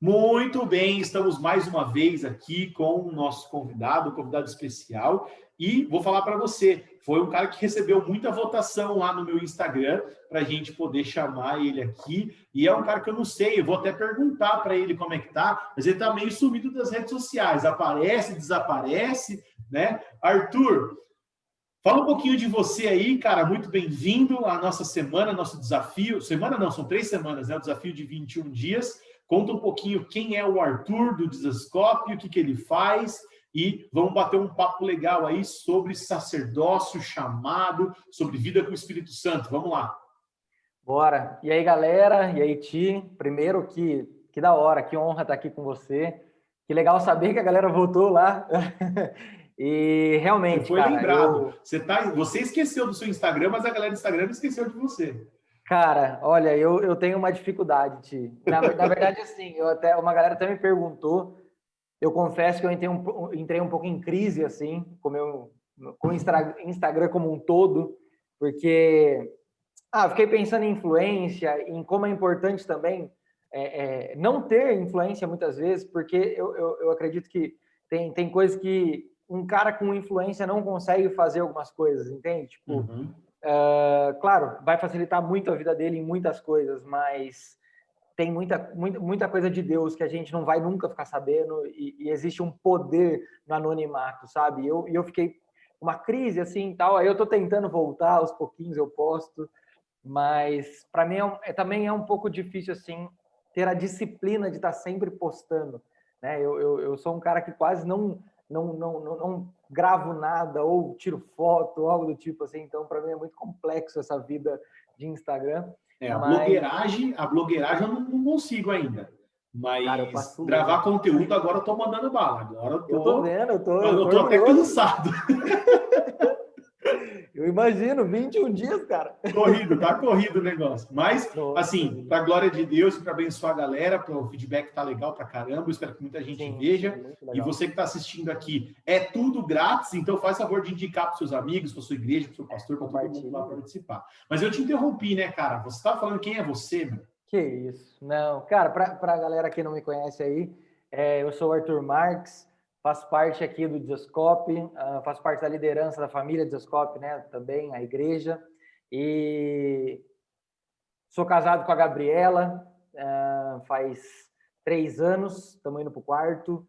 Muito bem, estamos mais uma vez aqui com o nosso convidado, um convidado especial, e vou falar para você, foi um cara que recebeu muita votação lá no meu Instagram para a gente poder chamar ele aqui, e é um cara que eu não sei, eu vou até perguntar para ele como é que tá, mas ele tá meio sumido das redes sociais, aparece, desaparece, né? Arthur, fala um pouquinho de você aí, cara, muito bem-vindo à nossa semana, nosso desafio, semana não, são 3 semanas, né? O desafio de 21 dias. Conta um pouquinho quem é o Arthur do Dizascope, o que ele faz e vamos bater um papo legal aí sobre sacerdócio, chamado, sobre vida com o Espírito Santo. Vamos lá. Bora. E aí, galera? E aí, Ti? Primeiro, que da hora, que honra estar aqui com você. Que legal saber que a galera voltou lá. E realmente, você foi cara, lembrado. Você esqueceu do seu Instagram, mas a galera do Instagram não esqueceu de você. Cara, olha, eu tenho uma dificuldade, Ti. Na verdade, assim, uma galera até me perguntou, eu confesso que eu entrei um pouco em crise, assim, com o Instagram como um todo, porque eu fiquei pensando em influência, em como é importante também não ter influência muitas vezes, porque eu acredito que tem coisas que um cara com influência não consegue fazer algumas coisas, entende? Tipo, claro, vai facilitar muito a vida dele em muitas coisas, mas tem muita coisa de Deus que a gente não vai nunca ficar sabendo e existe um poder no anonimato, sabe? E eu fiquei uma crise assim e tal, aí eu tô tentando voltar, aos pouquinhos eu posto, mas para mim também é um pouco difícil assim ter a disciplina de estar sempre postando, né? Eu sou um cara que quase não gravo nada ou tiro foto ou algo do tipo assim, então para mim é muito complexo essa vida de Instagram. A blogueiragem eu não consigo ainda. Mas, cara, eu passo gravar longe. conteúdo agora eu tô mandando bala. Agora Eu tô vendo, eu tô tô até orgulhoso. cansado. Eu imagino, 21 dias, cara. Tá corrido o negócio. Mas, assim, para a glória de Deus, para abençoar a galera, para o feedback tá legal pra caramba, espero que muita gente veja. E você que está assistindo aqui, é tudo grátis, então faz favor de indicar para seus amigos, para sua igreja, para seu pastor, para todo mundo lá participar. Mas eu te interrompi, né, cara? Você estava falando quem é você, meu? Que isso. Não, cara, para a galera que não me conhece aí, eu sou o Arthur Marques, faço parte aqui do Dizascope, faço parte da liderança da família Dizascope, né, também, a igreja, e sou casado com a Gabriela, faz 3 anos, estamos indo para o 4º.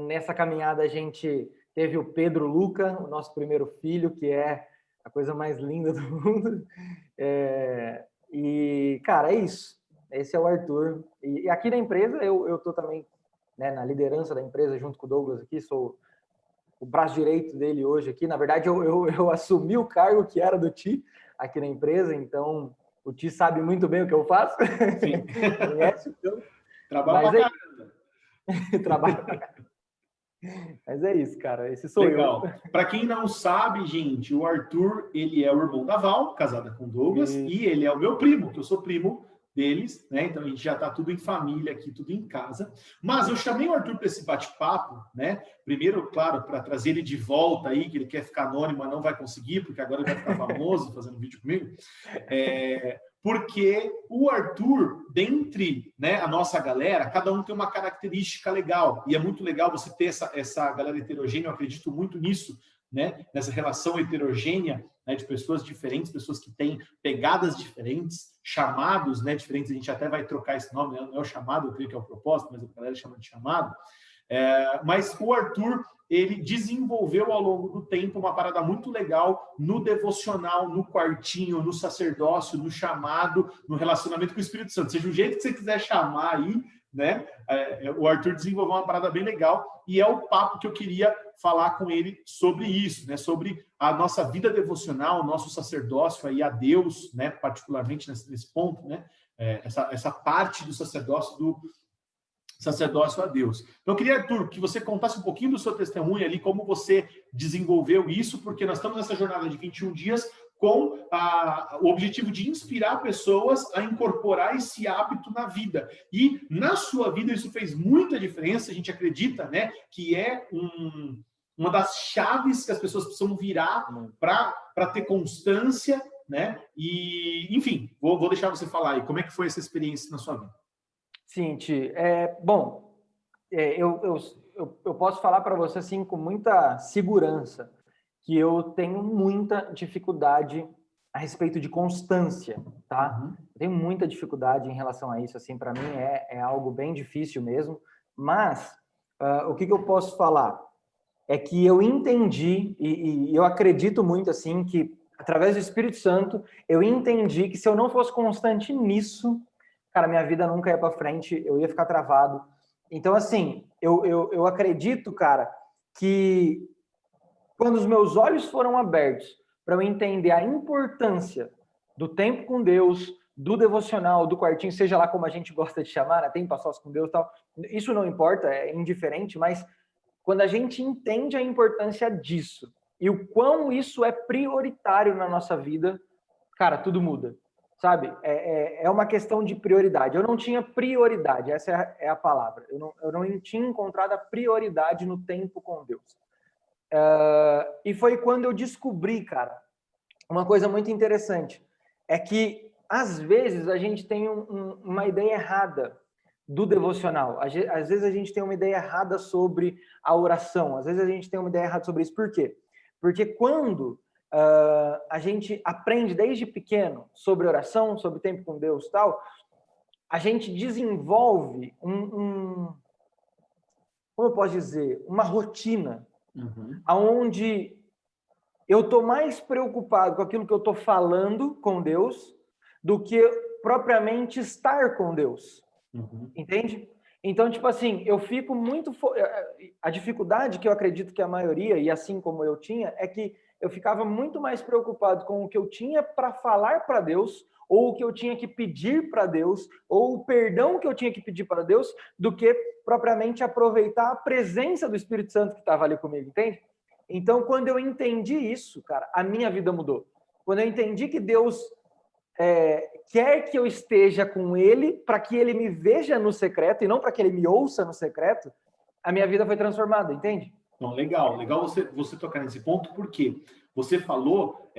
Nessa caminhada a gente teve o Pedro Luca, o nosso primeiro filho, que é a coisa mais linda do mundo. E, cara, é isso. Esse é o Arthur. E aqui na empresa, eu tô também, né, na liderança da empresa, junto com o Douglas aqui, sou o braço direito dele hoje aqui. Na verdade, eu assumi o cargo que era do Ti aqui na empresa, então o Ti sabe muito bem o que eu faço. Sim. Conhece, então. Trabalho pra caramba. Trabalho pra caramba. Mas é isso, cara. Esse sou Legal. eu. Para quem não sabe, gente, o Arthur, ele é o irmão da Val, casada com o Douglas, e ele é o meu primo, que eu sou primo deles, né? Então a gente já está tudo em família aqui, tudo em casa. Mas eu chamei o Arthur para esse bate-papo, né? Primeiro, claro, para trazer ele de volta aí, que ele quer ficar anônimo, mas não vai conseguir, porque agora ele vai ficar famoso fazendo vídeo comigo. Porque o Arthur, dentre, né, a nossa galera, cada um tem uma característica legal. E é muito legal você ter essa galera heterogênea, eu acredito muito nisso, né? Nessa relação heterogênea, né, de pessoas diferentes, pessoas que têm pegadas diferentes, chamados, né, diferentes. A gente até vai trocar esse nome, né? Não é o chamado, eu creio que é o propósito, mas a galera chama de chamado. Mas o Arthur, ele desenvolveu ao longo do tempo uma parada muito legal no devocional, no quartinho, no sacerdócio, no chamado, no relacionamento com o Espírito Santo. Seja o jeito que você quiser chamar aí, né? O Arthur desenvolveu uma parada bem legal e é o papo que eu queria falar com ele sobre isso, né? Sobre a nossa vida devocional, o nosso sacerdócio aí a Deus, né? Particularmente nesse ponto, né? Essa parte do sacerdócio a Deus. Então, eu queria, Arthur, que você contasse um pouquinho do seu testemunho ali, como você desenvolveu isso, porque nós estamos nessa jornada de 21 dias com o objetivo de inspirar pessoas a incorporar esse hábito na vida. E, na sua vida, isso fez muita diferença, a gente acredita, né, que é uma das chaves que as pessoas precisam virar para ter constância, né? E, enfim, vou deixar você falar aí, como é que foi essa experiência na sua vida? Sim, Ti. Bom, eu posso falar para você assim com muita segurança que eu tenho muita dificuldade a respeito de constância, tá? Uhum. Eu tenho muita dificuldade em relação a isso, assim, para mim é algo bem difícil mesmo, mas o que eu posso falar é que eu entendi e eu acredito muito, assim, que através do Espírito Santo eu entendi que se eu não fosse constante nisso, cara, minha vida nunca ia para frente, eu ia ficar travado. Então, assim, eu acredito, cara, que quando os meus olhos foram abertos para eu entender a importância do tempo com Deus, do devocional, do quartinho, seja lá como a gente gosta de chamar, né? Tempo a sós com Deus e tal, isso não importa, é indiferente, mas quando a gente entende a importância disso e o quão isso é prioritário na nossa vida, cara, tudo muda, sabe? É uma questão de prioridade. Eu não tinha prioridade, essa é a palavra. Eu não tinha encontrado a prioridade no tempo com Deus. E foi quando eu descobri, cara, uma coisa muito interessante. É que, às vezes, a gente tem uma ideia errada do devocional. Às vezes a gente tem uma ideia errada sobre a oração. Às vezes a gente tem uma ideia errada sobre isso. Por quê? Porque quando a gente aprende desde pequeno sobre oração, sobre tempo com Deus e tal, a gente desenvolve como eu posso dizer, uma rotina onde eu estou mais preocupado com aquilo que eu estou falando com Deus do que propriamente estar com Deus. Entende? Então, tipo assim, eu fico muito. A dificuldade que eu acredito que a maioria, e assim como eu tinha, é que eu ficava muito mais preocupado com o que eu tinha para falar para Deus, ou o que eu tinha que pedir para Deus, ou o perdão que eu tinha que pedir para Deus, do que propriamente aproveitar a presença do Espírito Santo que estava ali comigo, entende? Então, quando eu entendi isso, cara, a minha vida mudou. Quando eu entendi que Deus quer que eu esteja com Ele para que Ele me veja no secreto e não para que Ele me ouça no secreto, a minha vida foi transformada, entende? Então, legal, legal você tocar nesse ponto, porque você falou,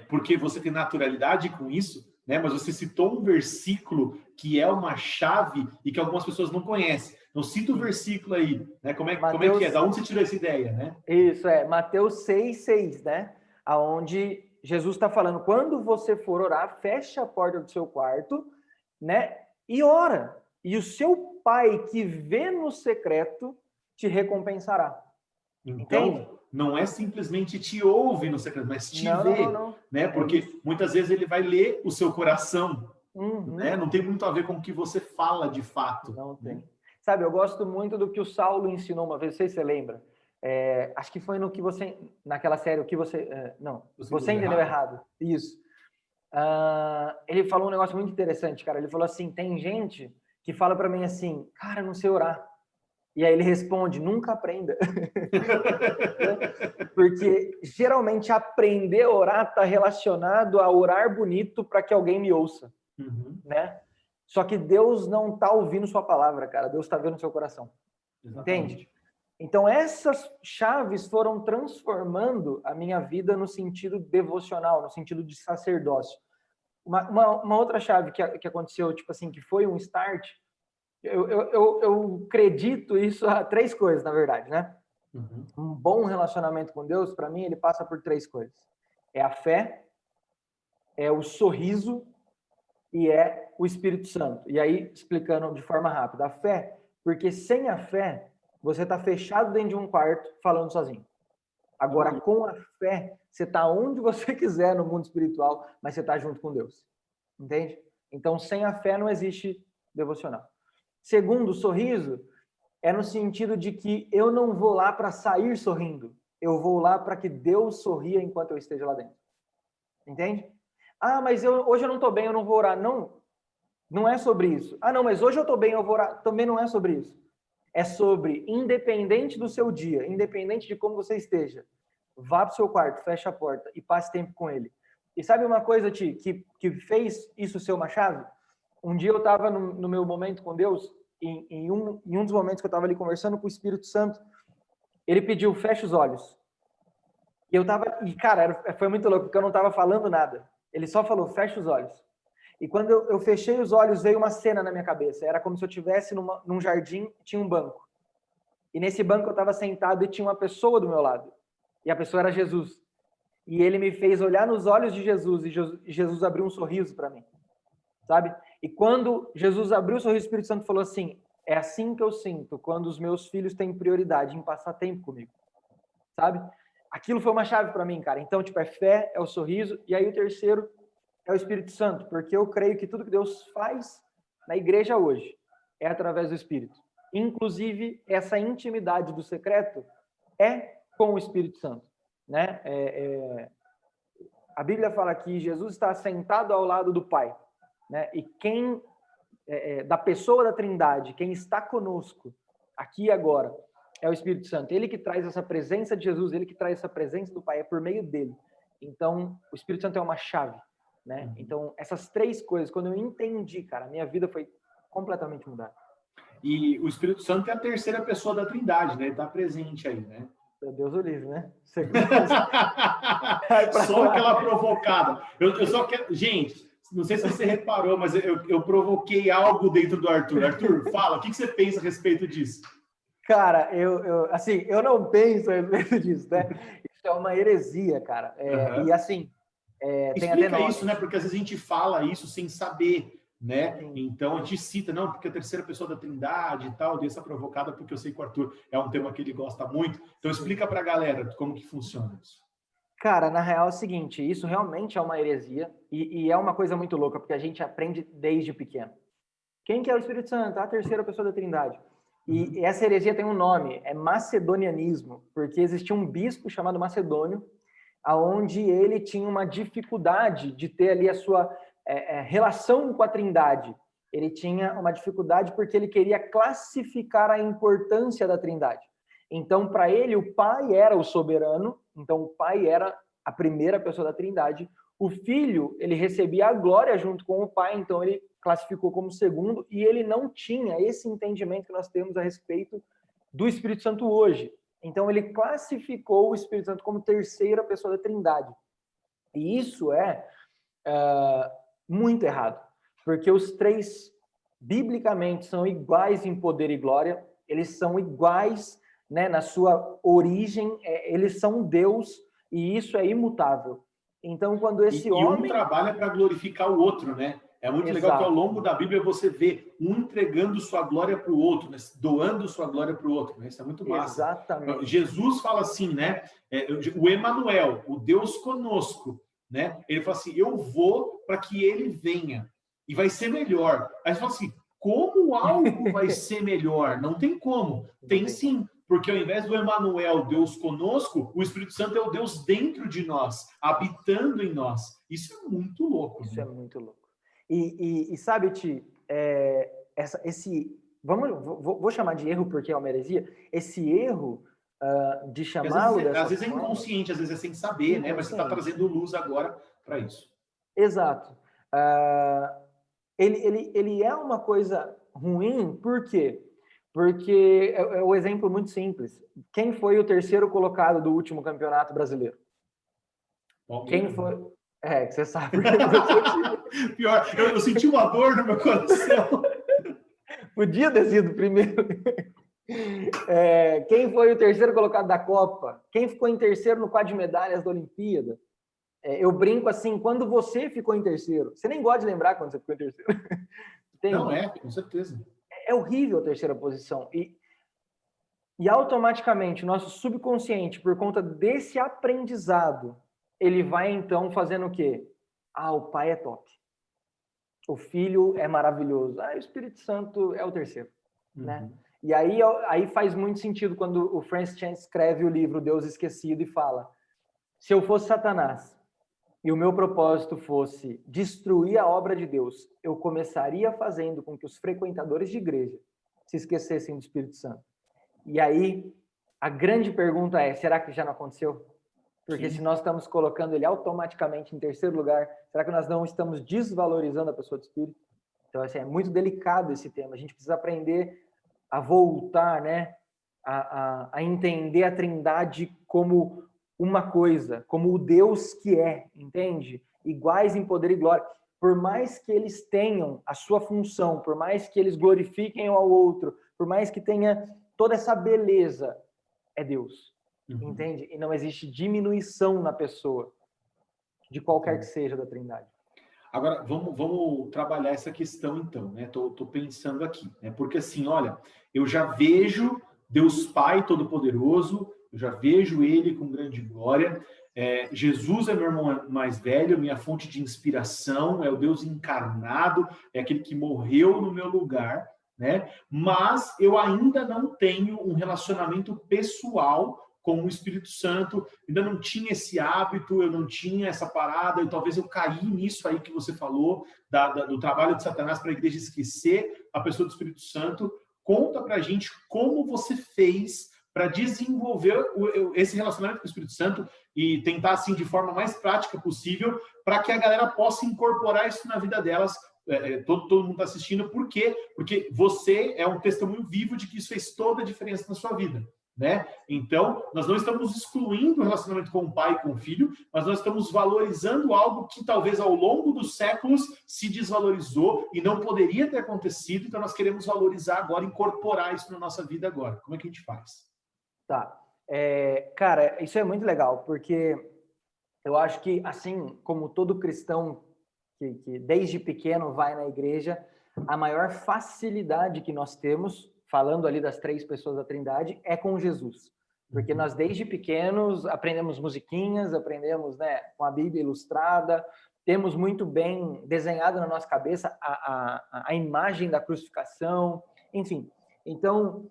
porque você tem naturalidade com isso, né? Mas você citou um versículo que é uma chave e que algumas pessoas não conhecem. Então, cita o versículo aí, né? Como é que é? Da onde você tirou essa ideia, né? Isso, Mateus 6,6, né? Aonde Jesus está falando, quando você for orar, feche a porta do seu quarto, né? E ora. E o seu pai que vê no secreto te recompensará. Então, Entende? não é simplesmente te ouve no secreto, mas te vê, Não. né? Porque muitas vezes ele vai ler o seu coração, né? Não tem muito a ver com o que você fala de fato. Não né? tem. Sabe, eu gosto muito do que o Saulo ensinou uma vez, não sei se você lembra. Acho que foi no que você, naquela série, o que você, não, você entendeu errado. Isso. Ele falou um negócio muito interessante, cara. Ele falou assim, tem gente que fala para mim assim, cara, não sei orar. E aí ele responde, nunca aprenda. Porque geralmente aprender a orar está relacionado a orar bonito para que alguém me ouça, né? Só que Deus não está ouvindo sua palavra, cara. Deus está vendo seu coração. Exatamente. Entende? Então, essas chaves foram transformando a minha vida no sentido devocional, no sentido de sacerdócio. Uma outra chave que aconteceu, tipo assim, que foi um start, eu acredito isso a 3 coisas, na verdade, né? Um bom relacionamento com Deus, para mim, ele passa por 3 coisas. É a fé, é o sorriso e é o Espírito Santo. E aí, explicando de forma rápida, a fé, porque sem a fé, você está fechado dentro de um quarto falando sozinho. Agora, com a fé, você está onde você quiser no mundo espiritual, mas você está junto com Deus. Entende? Então, sem a fé não existe devocional. Segundo, o sorriso é no sentido de que eu não vou lá para sair sorrindo. Eu vou lá para que Deus sorria enquanto eu esteja lá dentro. Entende? Ah, mas hoje eu não estou bem, eu não vou orar. Não, não é sobre isso. Ah, não, mas hoje eu estou bem, eu vou orar. Também não é sobre isso. É sobre, independente do seu dia, independente de como você esteja, vá para o seu quarto, feche a porta e passe tempo com ele. E sabe uma coisa, Ti, que fez isso ser uma chave? Um dia eu estava no meu momento com Deus, em um dos momentos que eu estava ali conversando com o Espírito Santo, ele pediu, feche os olhos. E eu tava, e cara, foi muito louco, porque eu não estava falando nada. Ele só falou, feche os olhos. E quando eu fechei os olhos, veio uma cena na minha cabeça. Era como se eu estivesse num jardim, tinha um banco. E nesse banco eu estava sentado e tinha uma pessoa do meu lado. E a pessoa era Jesus. E ele me fez olhar nos olhos de Jesus e Jesus abriu um sorriso para mim, sabe? E quando Jesus abriu o sorriso, o Espírito Santo falou assim: é assim que eu sinto quando os meus filhos têm prioridade em passar tempo comigo, sabe? Aquilo foi uma chave para mim, cara. Então, tipo, é fé, é o sorriso, e aí o terceiro é o Espírito Santo, porque eu creio que tudo que Deus faz na igreja hoje é através do Espírito. Inclusive, essa intimidade do secreto é com o Espírito Santo, né? A Bíblia fala que Jesus está sentado ao lado do Pai, né? E quem, da pessoa da Trindade, quem está conosco aqui e agora, é o Espírito Santo. Ele que traz essa presença de Jesus, ele que traz essa presença do Pai, é por meio dele. Então, o Espírito Santo é uma chave, né? Então, essas três coisas, quando eu entendi, cara, minha vida foi completamente mudada. E o Espírito Santo é a terceira pessoa da Trindade, né? Ele está presente aí, né? Deus o livre, né? Só aquela provocada. Eu só quero... Gente, não sei se você reparou, mas eu provoquei algo dentro do Arthur. Arthur, fala, o que você pensa a respeito disso? Cara, eu não penso a respeito disso, né? Isso é uma heresia, cara. E assim, tem até explica isso, né? Porque às vezes a gente fala isso sem saber, né? Sim. Então a gente cita, não, porque a terceira pessoa da Trindade e tal, dessa provocada, porque eu sei que o Arthur é um tema que ele gosta muito. Então explica pra galera como que funciona isso. Cara, na real é o seguinte, isso realmente é uma heresia e é uma coisa muito louca, porque a gente aprende desde pequeno. Quem que é o Espírito Santo? A terceira pessoa da Trindade. E essa heresia tem um nome, é macedonianismo, porque existia um bispo chamado Macedônio, aonde ele tinha uma dificuldade de ter ali a sua relação com a Trindade. Ele tinha uma dificuldade porque ele queria classificar a importância da Trindade. Então, para ele, o Pai era o soberano, então o Pai era a primeira pessoa da Trindade. O Filho, ele recebia a glória junto com o Pai, então ele classificou como segundo, e ele não tinha esse entendimento que nós temos a respeito do Espírito Santo hoje. Então, ele classificou o Espírito Santo como terceira pessoa da Trindade. E isso é muito errado, porque os três, biblicamente, são iguais em poder e glória, eles são iguais, né, na sua origem, eles são Deus, e isso é imutável. Então, quando esse homem... E um trabalha para glorificar o outro, né? É muito legal que ao longo da Bíblia você vê um entregando sua glória para o outro, né? Doando sua glória para o outro. Né? Isso é muito massa. Exatamente. Jesus fala assim, né? O Emanuel, o Deus conosco, né? Ele fala assim, eu vou para que ele venha e vai ser melhor. Aí você fala assim, como algo vai ser melhor? Não tem como. Tem sim. Porque ao invés do Emanuel, Deus conosco, o Espírito Santo é o Deus dentro de nós, habitando em nós. Isso é muito louco. Isso é muito louco. E sabe, Ti, vou chamar de erro porque é uma heresia, esse erro de chamá-lo dessa às vezes é inconsciente, às vezes é sem saber, né? Mas você está trazendo luz agora para isso. Exato. Ele é uma coisa ruim, por quê? Porque é um exemplo muito simples. Quem foi o terceiro colocado do último campeonato brasileiro? Quem foi? Que você sabe. Pior, eu senti uma dor no meu coração. Podia ter sido o primeiro. Quem foi o terceiro colocado da Copa? Quem ficou em terceiro no quadro de medalhas da Olimpíada? Eu brinco assim, quando você ficou em terceiro, você nem gosta de lembrar quando você ficou em terceiro. Não, com certeza. É horrível a terceira posição. E automaticamente, o nosso subconsciente, por conta desse aprendizado, ele vai então fazendo o quê? O pai é top. O filho é maravilhoso. O Espírito Santo é o terceiro. Né? E aí faz muito sentido quando o Francis Chan escreve o livro Deus Esquecido e fala: se eu fosse Satanás e o meu propósito fosse destruir a obra de Deus, eu começaria fazendo com que os frequentadores de igreja se esquecessem do Espírito Santo. E aí, a grande pergunta é, será que já não aconteceu? Porque se nós estamos colocando ele automaticamente em terceiro lugar, será que nós não estamos desvalorizando a pessoa do Espírito? Então, assim, é muito delicado esse tema. A gente precisa aprender a voltar, né, a entender a Trindade como uma coisa, como o Deus que é, entende? Iguais em poder e glória. por mais que eles tenham a sua função, por mais que eles glorifiquem um ao outro, por mais que tenha toda essa beleza, é Deus. Entende? E não existe diminuição na pessoa, de qualquer que seja da Trindade. Agora, vamos trabalhar essa questão, então, né? Tô pensando aqui, né? Porque assim, olha, eu já vejo Deus Pai Todo-Poderoso, eu já vejo Ele com grande glória. Jesus é meu irmão mais velho, minha fonte de inspiração, é o Deus encarnado, é aquele que morreu no meu lugar, né? Mas eu ainda não tenho um relacionamento pessoal com o Espírito Santo, ainda não tinha esse hábito, eu não tinha essa parada, e talvez eu caí nisso aí que você falou, do trabalho de Satanás para a igreja esquecer a pessoa do Espírito Santo. Conta pra gente como você fez para desenvolver esse relacionamento com o Espírito Santo e tentar, assim, de forma mais prática possível, para que a galera possa incorporar isso na vida delas. Todo mundo está assistindo, por quê? Porque você é um testemunho vivo de que isso fez toda a diferença na sua vida. Né? Então, nós não estamos excluindo o relacionamento com o pai e com o filho, mas nós estamos valorizando algo que talvez ao longo dos séculos se desvalorizou e não poderia ter acontecido, então nós queremos valorizar agora, incorporar isso na nossa vida agora. Como é que a gente faz? Tá. Cara, isso é muito legal, porque eu acho que, assim como todo cristão que desde pequeno vai na igreja, a maior facilidade que nós temos, falando ali das 3 pessoas da Trindade, é com Jesus. Porque nós, desde pequenos, aprendemos musiquinhas, aprendemos, né, com a Bíblia ilustrada, temos muito bem desenhado na nossa cabeça a imagem da crucificação, enfim. Então,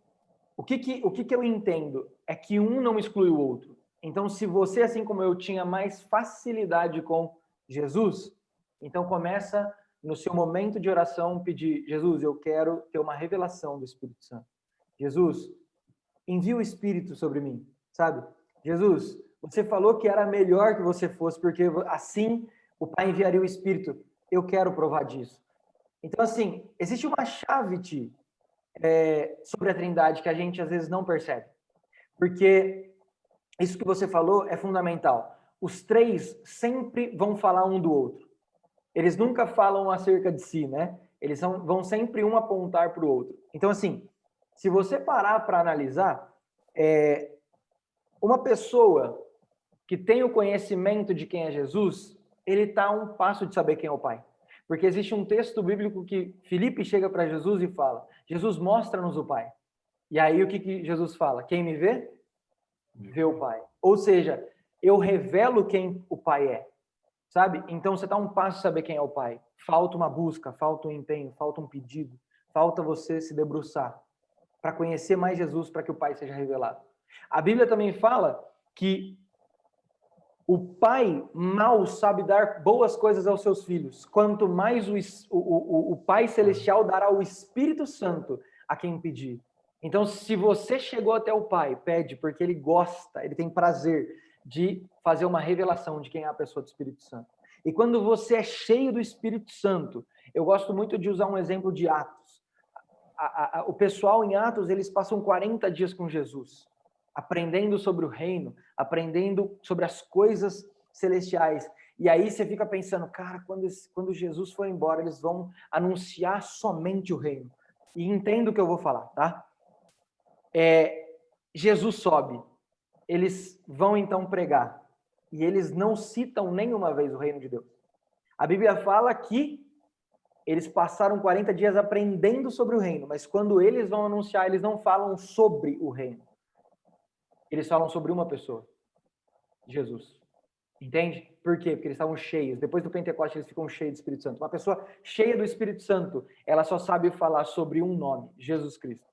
o que eu entendo é que um não exclui o outro. Então, se você, assim como eu, tinha mais facilidade com Jesus, então começa no seu momento de oração pedir: Jesus, eu quero ter uma revelação do Espírito Santo. Jesus, envia o Espírito sobre mim, sabe? Jesus, você falou que era melhor que você fosse, porque assim o Pai enviaria o Espírito. Eu quero provar disso. Então, assim, existe uma chave, Ti, sobre a Trindade que a gente às vezes não percebe. Porque isso que você falou é fundamental. Os 3 sempre vão falar um do outro. Eles nunca falam acerca de si, né? Eles vão sempre um apontar para o outro. Então, assim, se você parar para analisar, uma pessoa que tem o conhecimento de quem é Jesus, ele está a um passo de saber quem é o Pai. Porque existe um texto bíblico que Filipe chega para Jesus e fala: Jesus, mostra-nos o Pai. E aí o que Jesus fala? Quem me vê, vê o Pai. Ou seja, eu revelo quem o Pai é. Sabe? Então você está um passo de saber quem é o Pai. Falta uma busca, falta um empenho, falta um pedido, falta você se debruçar para conhecer mais Jesus, para que o Pai seja revelado. A Bíblia também fala que o pai mal sabe dar boas coisas aos seus filhos, quanto mais o Pai Celestial dará o Espírito Santo a quem pedir. Então, se você chegou até o Pai, pede, porque ele gosta, ele tem prazer de fazer uma revelação de quem é a pessoa do Espírito Santo. E quando você é cheio do Espírito Santo, eu gosto muito de usar um exemplo de Atos. O pessoal em Atos, eles passam 40 dias com Jesus, aprendendo sobre o reino, aprendendo sobre as coisas celestiais. E aí você fica pensando, cara, quando Jesus for embora, eles vão anunciar somente o reino. E entendo o que eu vou falar, tá? Jesus sobe, eles vão então pregar, e eles não citam nenhuma vez o reino de Deus. A Bíblia fala que eles passaram 40 dias aprendendo sobre o reino, mas quando eles vão anunciar, eles não falam sobre o reino. Eles falam sobre uma pessoa, Jesus. Entende? Por quê? Porque eles estavam cheios. Depois do Pentecostes, eles ficam cheios do Espírito Santo. Uma pessoa cheia do Espírito Santo, ela só sabe falar sobre um nome, Jesus Cristo.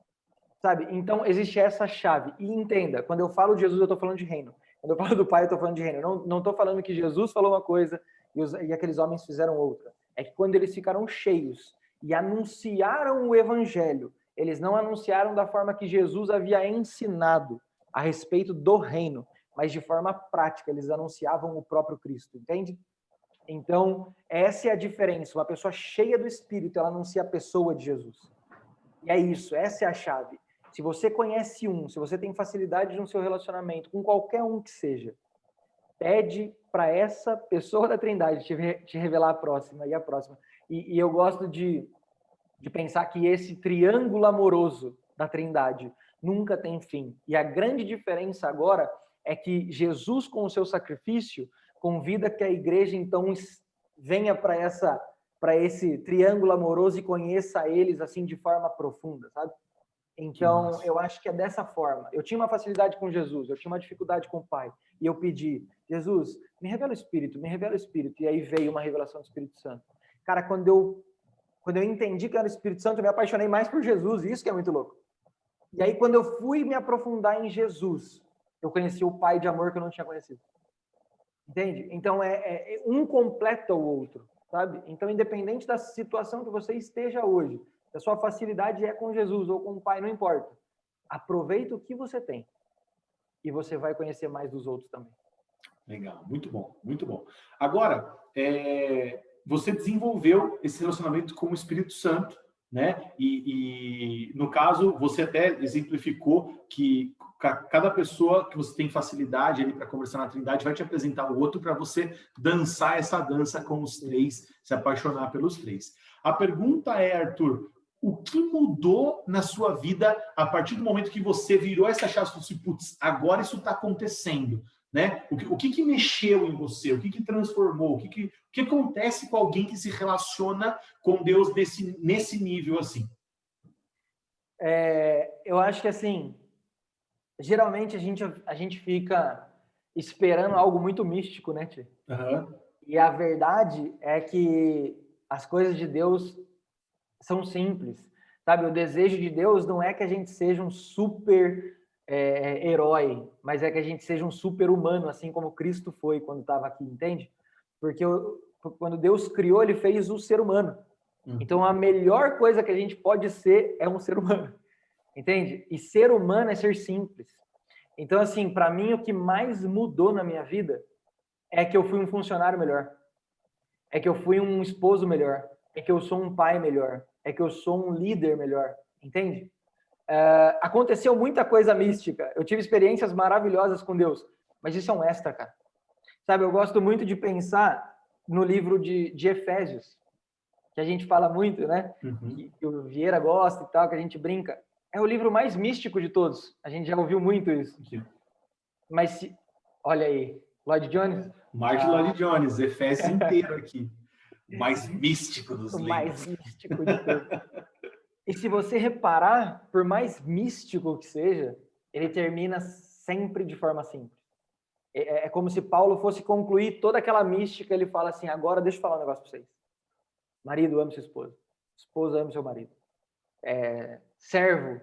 Sabe? Então, existe essa chave. E entenda, quando eu falo de Jesus, eu estou falando de reino. Quando eu falo do Pai, eu estou falando de reino. Não estou falando que Jesus falou uma coisa e aqueles homens fizeram outra. É que quando eles ficaram cheios e anunciaram o Evangelho, eles não anunciaram da forma que Jesus havia ensinado a respeito do reino, mas de forma prática, eles anunciavam o próprio Cristo, entende? Então, essa é a diferença. Uma pessoa cheia do Espírito, ela anuncia a pessoa de Jesus. E é isso, essa é a chave. Se você conhece se você tem facilidade no seu relacionamento, com qualquer um que seja, pede para essa pessoa da Trindade te revelar a próxima e a próxima. E eu gosto de pensar que esse triângulo amoroso da Trindade nunca tem fim. E a grande diferença agora é que Jesus, com o seu sacrifício, convida que a igreja, então, venha para esse triângulo amoroso e conheça eles, assim, de forma profunda, sabe? Então, eu acho que é dessa forma. Eu tinha uma facilidade com Jesus, eu tinha uma dificuldade com o Pai. E eu pedi, Jesus, me revela o Espírito, me revela o Espírito. E aí veio uma revelação do Espírito Santo. Cara, quando eu entendi que era o Espírito Santo, eu me apaixonei mais por Jesus, e isso que é muito louco. E aí, quando eu fui me aprofundar em Jesus, eu conheci o Pai de amor que eu não tinha conhecido. Entende? Então, um completa o outro, sabe? Então, independente da situação que você esteja hoje, se a sua facilidade é com Jesus ou com o Pai, não importa. Aproveita o que você tem. E você vai conhecer mais dos outros também. Legal, muito bom, muito bom. Agora, você desenvolveu esse relacionamento com o Espírito Santo, né? E no caso, você até exemplificou que cada pessoa que você tem facilidade ali para conversar na Trindade vai te apresentar o outro para você dançar essa dança com os três, se apaixonar pelos três. A pergunta é, Arthur, o que mudou na sua vida a partir do momento que você virou essa chave e falou assim, putz, agora isso está acontecendo? Né? O que mexeu em você? O que transformou? O que acontece com alguém que se relaciona com Deus nesse nível assim? Eu acho que assim, geralmente a gente fica esperando algo muito místico, né, Tio? Uhum. E a verdade é que as coisas de Deus são simples, sabe? O desejo de Deus não é que a gente seja um super herói, mas é que a gente seja um super humano, assim como Cristo foi quando estava aqui, entende? Porque quando Deus criou, ele fez o ser humano. Então, a melhor coisa que a gente pode ser é um ser humano, entende? E ser humano é ser simples. Então, assim, para mim, o que mais mudou na minha vida é que eu fui um funcionário melhor, é que eu fui um esposo melhor, é que eu sou um pai melhor, é que eu sou um líder melhor, entende? Aconteceu muita coisa mística, eu tive experiências maravilhosas com Deus, mas isso é um extra, cara. Sabe, eu gosto muito de pensar no livro de Efésios, que a gente fala muito, né? Que o Vieira gosta e tal, que a gente brinca. É o livro mais místico de todos, a gente já ouviu muito isso. Mas, olha aí, Lloyd Jones? Martin Lloyd Jones, Efésios inteiro aqui. O mais místico dos livros. O mais místico de todos. E se você reparar, por mais místico que seja, ele termina sempre de forma simples. É como se Paulo fosse concluir toda aquela mística, ele fala assim, agora deixa eu falar um negócio para vocês. Marido, ame sua esposa. Esposa, ame seu marido. Servo,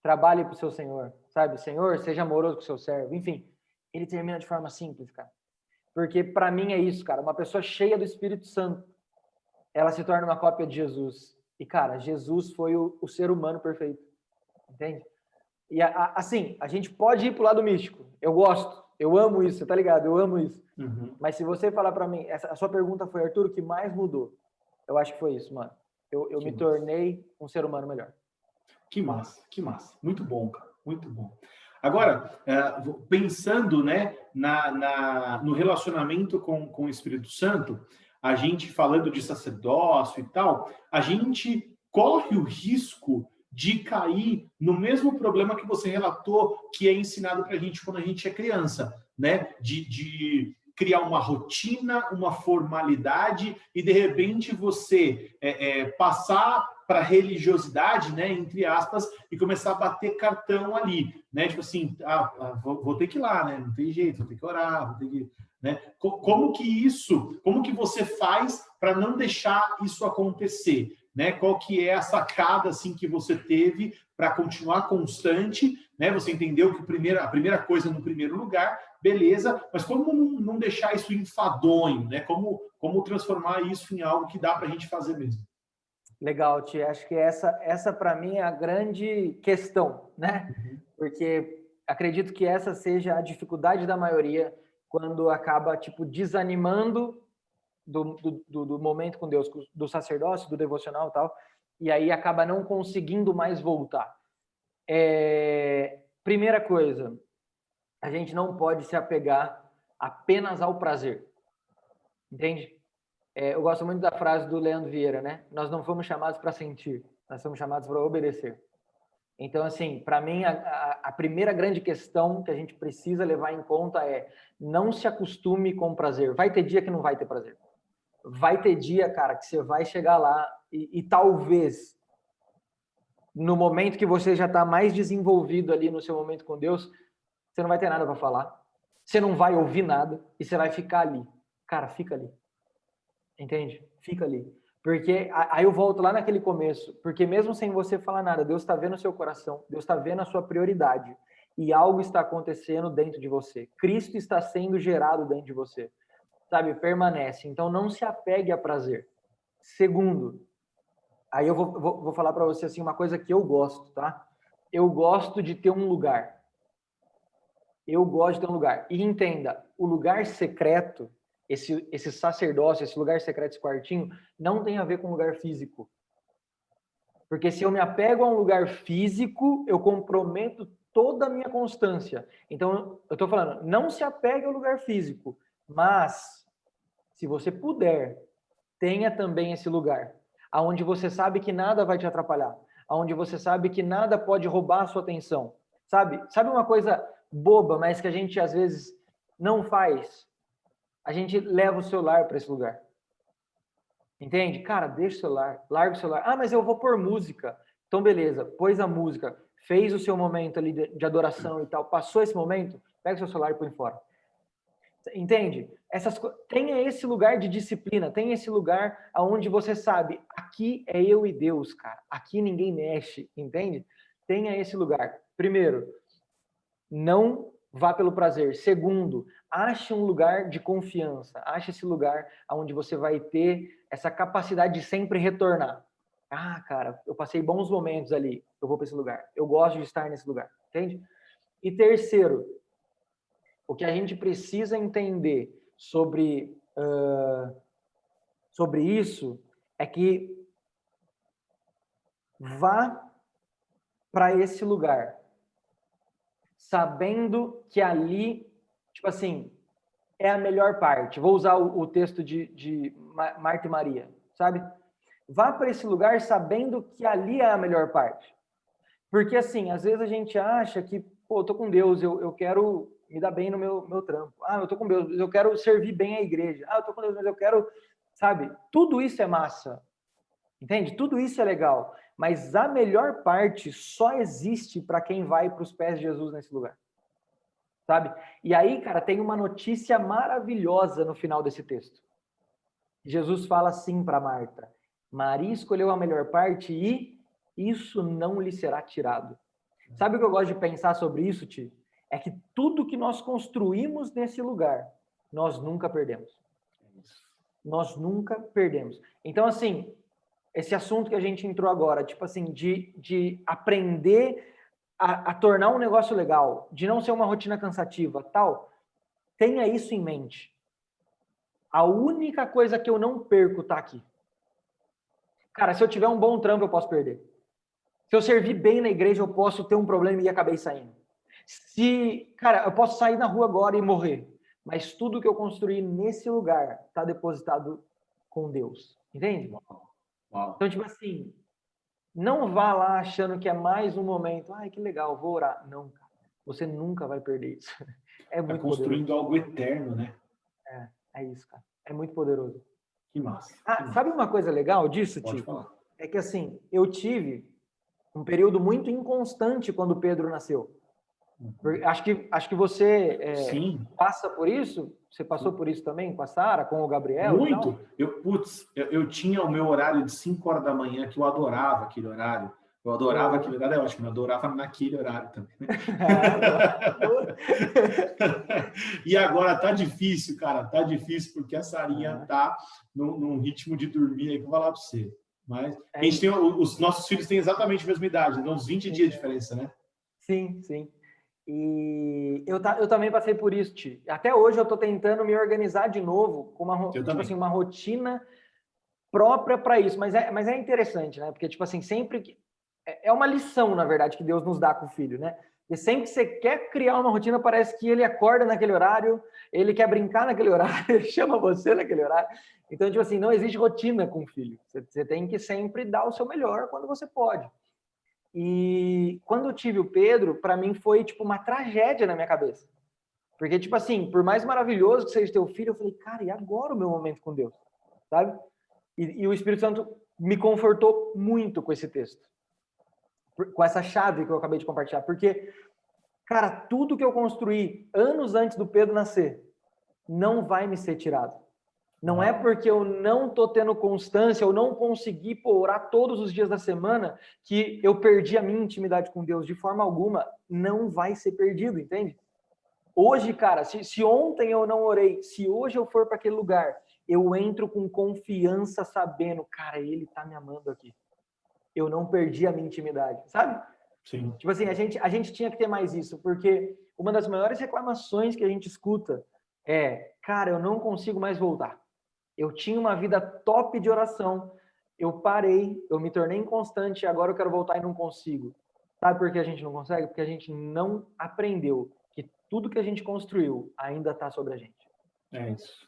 trabalhe para o seu senhor. Sabe, Senhor, seja amoroso com o seu servo. Enfim, ele termina de forma simples, cara. Porque para mim é isso, cara. Uma pessoa cheia do Espírito Santo, ela se torna uma cópia de Jesus. E, cara, Jesus foi o ser humano perfeito. Entende? E, assim, a gente pode ir pro lado místico. Eu gosto. Eu amo isso, tá ligado? Eu amo isso. Mas se você falar para mim... A sua pergunta foi, Arthur, o que mais mudou? Eu acho que foi isso, mano. Eu me tornei um ser humano melhor. Que massa, que massa. Muito bom, cara. Muito bom. Agora, pensando, né, no relacionamento com o Espírito Santo, a gente falando de sacerdócio e tal, a gente corre o risco de cair no mesmo problema que você relatou, que é ensinado para a gente quando a gente é criança, né? De criar uma rotina, uma formalidade e, de repente, você passar para a religiosidade, né, entre aspas, e começar a bater cartão ali, né? Tipo assim, vou ter que ir lá, né? Não tem jeito, vou ter que orar, vou ter que... Né? Como que você faz para não deixar isso acontecer? Né? Qual que é a sacada assim, que você teve para continuar constante? Né? Você entendeu que a primeira coisa no primeiro lugar, beleza, mas como não deixar isso enfadonho? Né? Como transformar isso em algo que dá para a gente fazer mesmo? Legal, Tia. Acho que essa para mim é a grande questão, né? Porque acredito que essa seja a dificuldade da maioria quando acaba, tipo, desanimando do momento com Deus, do sacerdócio, do devocional e tal, e aí acaba não conseguindo mais voltar. Primeira coisa, a gente não pode se apegar apenas ao prazer. Entende? Eu gosto muito da frase do Leandro Vieira, né? Nós não fomos chamados para sentir, nós fomos chamados para obedecer. Então, assim, para mim, a primeira grande questão que a gente precisa levar em conta é não se acostume com prazer. Vai ter dia que não vai ter prazer. Vai ter dia, cara, que você vai chegar lá e talvez no momento que você já está mais desenvolvido ali no seu momento com Deus, você não vai ter nada para falar, você não vai ouvir nada e você vai ficar ali. Cara, fica ali. Entende? Fica ali. Porque aí eu volto lá naquele começo, porque mesmo sem você falar nada, Deus está vendo o seu coração, Deus está vendo a sua prioridade e algo está acontecendo dentro de você. Cristo está sendo gerado dentro de você. Sabe? Permanece. Então não se apegue a prazer. Segundo, aí eu vou falar para você assim uma coisa que eu gosto, tá? Eu gosto de ter um lugar. Eu gosto de ter um lugar. E entenda, o lugar secreto, esse sacerdócio, esse lugar secreto, esse quartinho, não tem a ver com lugar físico. Porque se eu me apego a um lugar físico, eu comprometo toda a minha constância. Então, eu estou falando, não se apegue ao lugar físico, mas, se você puder, tenha também esse lugar, aonde você sabe que nada vai te atrapalhar, aonde você sabe que nada pode roubar a sua atenção. Sabe uma coisa boba, mas que a gente às vezes não faz? A gente leva o celular para esse lugar. Entende? Cara, deixa o celular, larga o celular. Ah, mas eu vou pôr música. Então, beleza, pôs a música, fez o seu momento ali de adoração e tal, passou esse momento, pega o seu celular e põe fora. Entende? Tenha esse lugar de disciplina, tenha esse lugar onde você sabe, aqui é eu e Deus, cara. Aqui ninguém mexe, entende? Tenha esse lugar. Primeiro, não vá pelo prazer. Segundo, ache um lugar de confiança. Ache esse lugar onde você vai ter essa capacidade de sempre retornar. Ah, cara, eu passei bons momentos ali. Eu vou para esse lugar. Eu gosto de estar nesse lugar. Entende? E terceiro, o que a gente precisa entender sobre isso é que vá para esse lugar sabendo que ali, tipo assim, é a melhor parte. Vou usar o texto de Marta e Maria, sabe? Vá para esse lugar sabendo que ali é a melhor parte. Porque, assim, às vezes a gente acha que, pô, eu tô com Deus, eu quero me dar bem no meu trampo. Ah, eu tô com Deus, eu quero servir bem a igreja. Ah, eu tô com Deus, mas eu quero, sabe? Tudo isso é massa. Entende? Tudo isso é legal. Mas a melhor parte só existe para quem vai para os pés de Jesus nesse lugar. Sabe? E aí, cara, tem uma notícia maravilhosa no final desse texto. Jesus fala assim para Marta: Maria escolheu a melhor parte e isso não lhe será tirado. Sabe o que eu gosto de pensar sobre isso, Ti? É que tudo que nós construímos nesse lugar, nós nunca perdemos. Nós nunca perdemos. Então, assim, esse assunto que a gente entrou agora, tipo assim, de aprender a tornar um negócio legal, de não ser uma rotina cansativa, tal, tenha isso em mente. A única coisa que eu não perco tá aqui. Cara, se eu tiver um bom trampo, eu posso perder. Se eu servir bem na igreja, eu posso ter um problema e acabei saindo. Cara, eu posso sair na rua agora e morrer. Mas tudo que eu construí nesse lugar está depositado com Deus. Entende? Uau. Então, tipo assim, não vá lá achando que é mais um momento. Ai, que legal, vou orar. Não, cara. Você nunca vai perder isso. É muito construindo poderoso. algo eterno, né? É isso, cara. É muito poderoso. Que massa. Sabe uma coisa legal disso, Pode Tio? falar. É que, assim, eu tive um período muito inconstante quando Pedro nasceu. Acho que você passa por isso. Você passou por isso também com a Sara, com o Gabriel? Muito. Eu tinha o meu horário de 5 horas da manhã, que eu adorava aquele horário. Eu adorava aquele horário, é ótimo, eu adorava naquele horário também. E agora tá difícil, cara, tá difícil, porque a Sarinha tá num ritmo de dormir aí que eu vou falar para você. Mas a gente os nossos filhos têm exatamente a mesma idade, então uns 20 dias de diferença, né? Sim, sim. E eu também passei por isso, Ti. Até hoje eu tô tentando me organizar de novo com uma rotina própria para isso. Mas é interessante, né? Porque, tipo assim, sempre que... É uma lição, na verdade, que Deus nos dá com o filho, né? E sempre que você quer criar uma rotina, parece que ele acorda naquele horário, ele quer brincar naquele horário, ele chama você naquele horário. Então, tipo assim, não existe rotina com o filho. Você tem que sempre dar o seu melhor quando você pode. E quando eu tive o Pedro, para mim foi tipo uma tragédia na minha cabeça. Porque, tipo assim, por mais maravilhoso que seja teu filho, eu falei, cara, e agora o meu momento com Deus? Sabe? E o Espírito Santo me confortou muito com esse texto. Com essa chave que eu acabei de compartilhar. Porque, cara, tudo que eu construí anos antes do Pedro nascer não vai me ser tirado. Não é porque eu não tô tendo constância, eu não consegui orar todos os dias da semana, que eu perdi a minha intimidade com Deus. De forma alguma, não vai ser perdido, entende? Hoje, cara, se ontem eu não orei, se hoje eu for para aquele lugar, eu entro com confiança sabendo, cara, ele tá me amando aqui. Eu não perdi a minha intimidade, sabe? Sim. Tipo assim, a gente tinha que ter mais isso, porque uma das maiores reclamações que a gente escuta é, cara, eu não consigo mais voltar. Eu tinha uma vida top de oração, eu parei, eu me tornei inconstante, agora eu quero voltar e não consigo. Sabe por que a gente não consegue? Porque a gente não aprendeu que tudo que a gente construiu ainda está sobre a gente. É isso.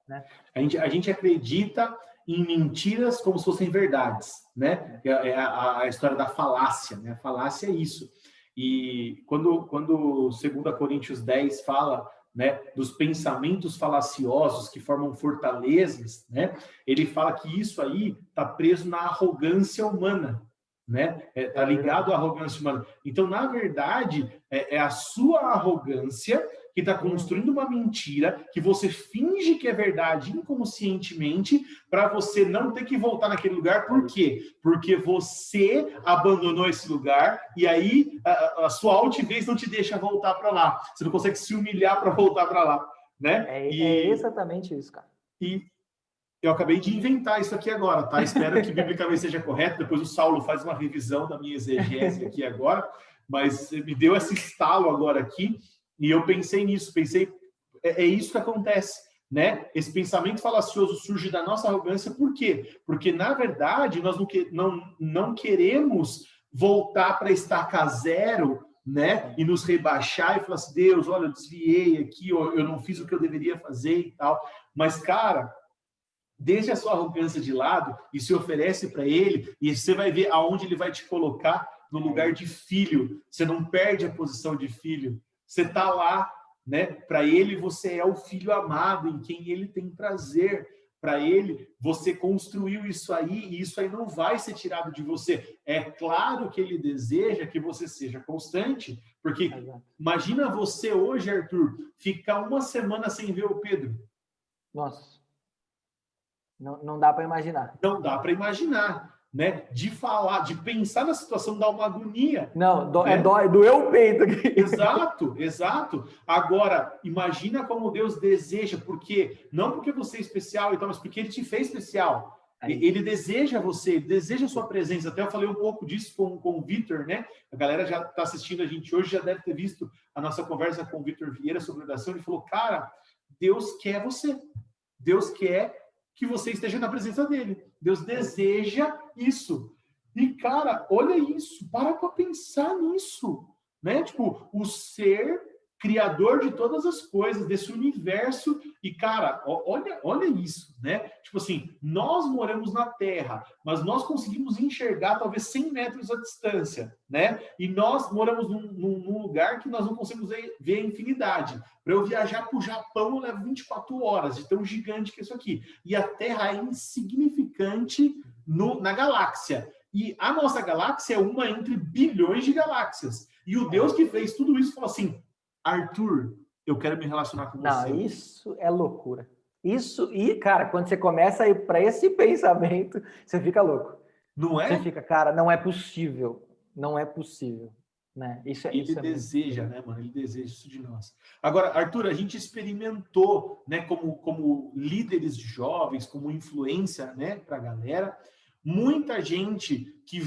Né? A gente acredita em mentiras como se fossem verdades, né? É a história da falácia, né? A falácia é isso. E quando 2 Coríntios 10 fala, né, dos pensamentos falaciosos que formam fortalezas, né? Ele fala que isso aí está preso na arrogância humana, né? Tá ligado à arrogância humana. Então, na verdade, é a sua arrogância que está construindo uma mentira que você finge que é verdade inconscientemente para você não ter que voltar naquele lugar. Por quê? Porque você abandonou esse lugar e aí a sua altivez não te deixa voltar para lá. Você não consegue se humilhar para voltar para lá, né? É exatamente isso, cara. E eu acabei de inventar isso aqui agora, tá? Espero que biblicamente seja correto. Depois o Saulo faz uma revisão da minha exegese aqui agora, mas me deu esse estalo agora aqui e eu pensei nisso. É isso que acontece, né? Esse pensamento falacioso surge da nossa arrogância, por quê? Porque, na verdade, nós não queremos voltar para estaca zero, né? E nos rebaixar e falar assim, Deus, olha, eu desviei aqui, eu não fiz o que eu deveria fazer e tal. Mas, cara, deixa a sua arrogância de lado e se oferece para ele e você vai ver aonde ele vai te colocar no lugar de filho. Você não perde a posição de filho. Você está lá, né? Para ele, você é o filho amado em quem ele tem prazer. Para ele, você construiu isso aí e isso aí não vai ser tirado de você. É claro que ele deseja que você seja constante, porque imagina você hoje, Arthur, ficar uma semana sem ver o Pedro. Nossa. Não dá para imaginar. Não dá para imaginar, né? De falar, de pensar na situação dá uma agonia. Não, né? doeu o peito aqui. Exato. Agora, imagina como Deus deseja, porque não porque você é especial e tal, mas porque Ele te fez especial. Ele deseja você, ele deseja a sua presença. Até eu falei um pouco disso com o Vitor, né? A galera já está assistindo a gente hoje, já deve ter visto a nossa conversa com o Vitor Vieira sobre oração. Ele falou, cara, Deus quer você. Deus quer que você esteja na presença dele. Deus deseja isso. E, cara, olha isso. Para pensar nisso. Né? Tipo, o ser criador de todas as coisas, desse universo. E, cara, olha isso, né? Tipo assim, nós moramos na Terra, mas nós conseguimos enxergar talvez 100 metros à distância, né? E nós moramos num lugar que nós não conseguimos ver a infinidade. Para eu viajar para o Japão, eu levo 24 horas, de tão gigante que é isso aqui. E a Terra é insignificante na galáxia. E a nossa galáxia é uma entre bilhões de galáxias. E o Deus que fez tudo isso falou assim, Arthur, eu quero me relacionar com você. Não, isso é loucura. Isso, e, cara, quando você começa a ir para esse pensamento, você fica louco. Não é? Você fica, cara, não é possível. Não é possível. Né? Ele deseja, né, mano? Ele deseja isso de nós. Agora, Arthur, a gente experimentou, né, como líderes de jovens, como influência, né, para a galera, muita gente que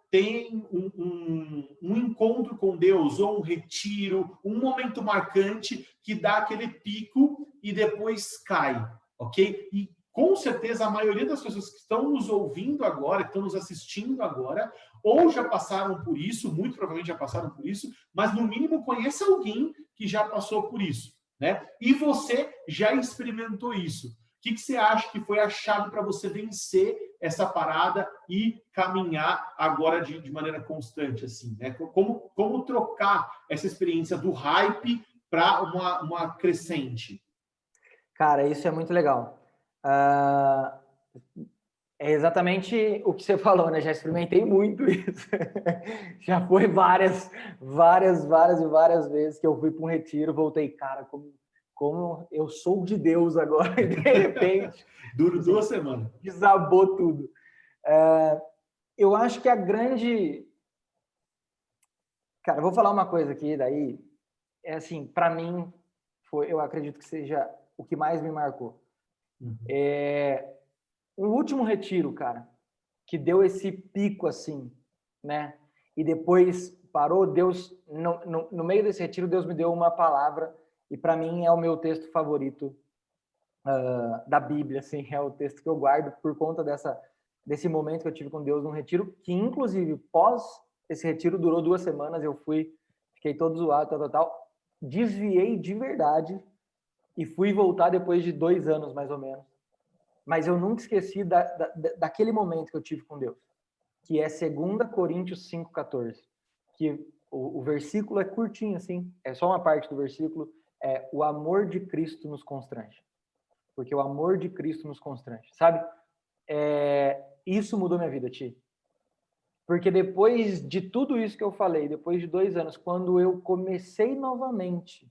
tem um encontro com Deus, ou um retiro, um momento marcante que dá aquele pico e depois cai, ok? E com certeza a maioria das pessoas que estão nos ouvindo agora, que estão nos assistindo agora, ou já passaram por isso, muito provavelmente já passaram por isso, mas no mínimo conhece alguém que já passou por isso, né? E você já experimentou isso. O que você acha que foi a chave para você vencer essa parada e caminhar agora de maneira constante, assim, né? Como trocar essa experiência do hype para uma crescente? Cara, isso é muito legal. É exatamente o que você falou, né? Já experimentei muito isso. Já foi várias vezes que eu fui para um retiro, voltei, cara, como eu sou de Deus agora, e de repente... Duro 2 semanas. Desabou tudo. Eu acho que a grande... Cara, eu vou falar uma coisa aqui, daí, é assim, para mim, eu acredito que seja o que mais me marcou. O último retiro, cara, que deu esse pico assim, né? E depois parou, Deus, no meio desse retiro, Deus me deu uma palavra, e para mim é o meu texto favorito da Bíblia, assim, é o texto que eu guardo por conta desse momento que eu tive com Deus num retiro, que inclusive pós esse retiro durou 2 semanas, eu fiquei todo zoado, tal, desviei de verdade e fui voltar depois de 2 anos, mais ou menos. Mas eu nunca esqueci daquele momento que eu tive com Deus, que é 2 Coríntios 5,14, que o versículo é curtinho, assim, é só uma parte do versículo, é o amor de Cristo nos constrange. Porque o amor de Cristo nos constrange, sabe? Isso mudou minha vida, Ti. Porque depois de tudo isso que eu falei, depois de 2 anos, quando eu comecei novamente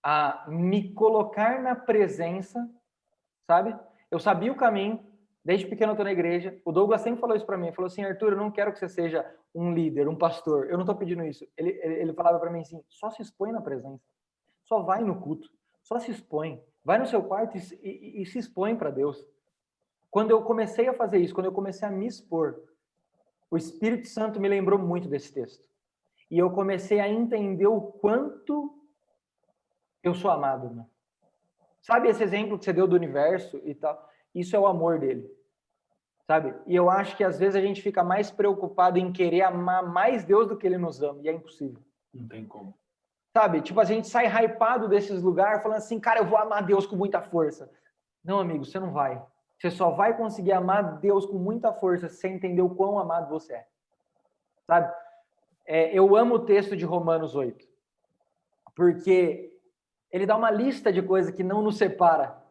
a me colocar na presença, sabe? Eu sabia o caminho, desde pequeno eu tô na igreja. O Douglas sempre falou isso para mim, falou assim: Arthur, eu não quero que você seja um líder, um pastor, eu não tô pedindo isso. Ele falava para mim assim: só se expõe na presença, só vai no culto, só se expõe, vai no seu quarto e se expõe para Deus. Quando eu comecei a fazer isso, quando eu comecei a me expor, o Espírito Santo me lembrou muito desse texto. E eu comecei a entender o quanto eu sou amado, né? Sabe esse exemplo que você deu do universo e tal? Isso é o amor dele, sabe? E eu acho que às vezes a gente fica mais preocupado em querer amar mais Deus do que ele nos ama, e é impossível. Não tem como. Sabe? Tipo, a gente sai hypado desses lugares falando assim, cara, eu vou amar Deus com muita força. Não, amigo, você não vai. Você só vai conseguir amar Deus com muita força se você entender o quão amado você é. Sabe? Eu amo o texto de Romanos 8, porque ele dá uma lista de coisas que não nos separa,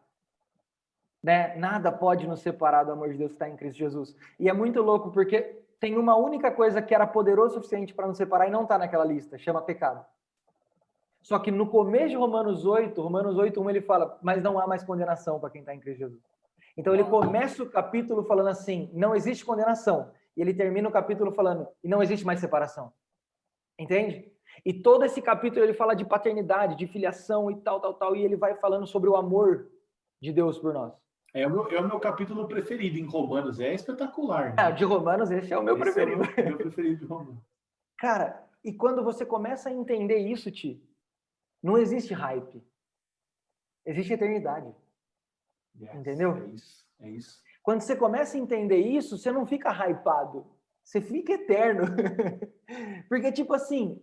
né? Nada pode nos separar do amor de Deus que está em Cristo Jesus. E é muito louco, porque tem uma única coisa que era poderoso o suficiente para nos separar e não está naquela lista, chama pecado. Só que no começo de Romanos 8:1, ele fala, mas não há mais condenação para quem está em Cristo Jesus. Então ele começa o capítulo falando assim, não existe condenação. E ele termina o capítulo falando, e não existe mais separação. Entende? E todo esse capítulo ele fala de paternidade, de filiação e tal, e ele vai falando sobre o amor de Deus por nós. É o meu capítulo preferido em Romanos, é espetacular. Né? De Romanos, esse é o meu preferido. É o meu preferido de Romanos. Cara, e quando você começa a entender isso, Ti, não existe hype. Existe eternidade. Yes, entendeu? É isso. Quando você começa a entender isso, você não fica hypado. Você fica eterno. Porque, tipo assim,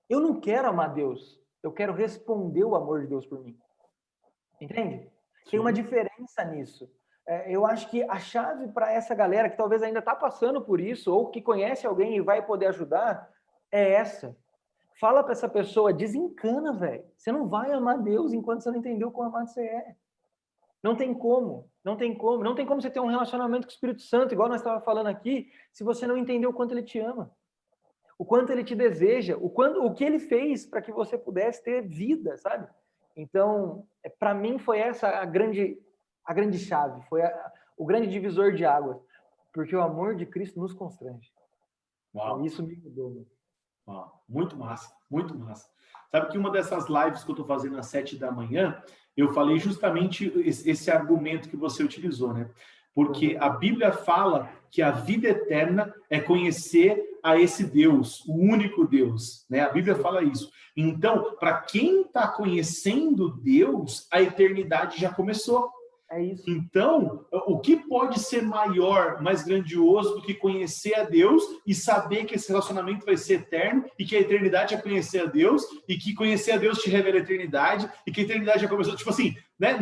eu não quero amar Deus. Eu quero responder o amor de Deus por mim. Entende? Sim. Tem uma diferença nisso. Eu acho que a chave para essa galera que talvez ainda está passando por isso, ou que conhece alguém e vai poder ajudar, é essa. Fala para essa pessoa, desencana, velho. Você não vai amar Deus enquanto você não entendeu quão amado você é. Não tem como. Não tem como você ter um relacionamento com o Espírito Santo, igual nós estávamos falando aqui, se você não entendeu o quanto ele te ama. O quanto ele te deseja, o que ele fez para que você pudesse ter vida, sabe? Então, para mim foi essa a grande chave, foi o grande divisor de águas, porque o amor de Cristo nos constrange. Uau. Então, isso me mudou. Mano. Uau. Muito massa, muito massa. Sabe que uma dessas lives que eu estou fazendo às 7 da manhã, eu falei justamente esse argumento que você utilizou, né? Porque a Bíblia fala que a vida eterna é conhecer a esse Deus, o único Deus, né? A Bíblia fala isso. Então, para quem está conhecendo Deus, a eternidade já começou. É isso. Então, o que pode ser maior, mais grandioso do que conhecer a Deus e saber que esse relacionamento vai ser eterno e que a eternidade é conhecer a Deus e que conhecer a Deus te revela a eternidade e que a eternidade já começou, tipo assim, né?